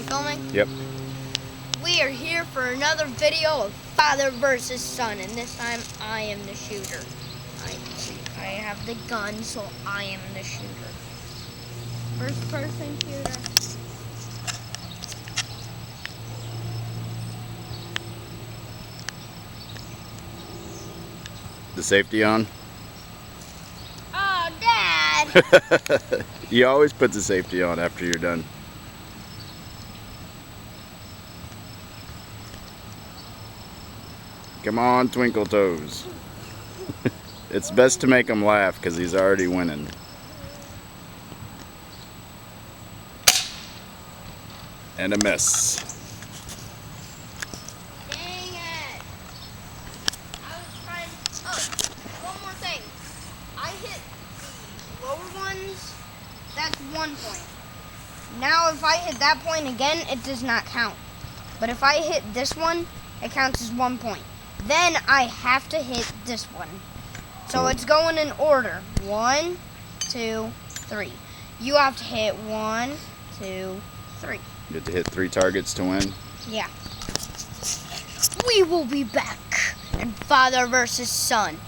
filming? Yep. We are here for another video of father versus son, and this time I am the shooter. I have the gun, so I am the shooter. First person shooter. The safety on? Oh, Dad! You always put the safety on after you're done. Come on, Twinkle Toes. It's best to make him laugh because he's already winning. And a miss. Dang it! I was trying. Oh, one more thing. I hit the lower ones. That's 1 point. Now, if I hit that point again, it does not count. But if I hit this one, it counts as 1 point. Then I have to hit this one. So it's going in order. 1, 2, 3. You have to hit 1, 2, 3. You have to hit 3 targets to win. Yeah. We will be back in father versus son.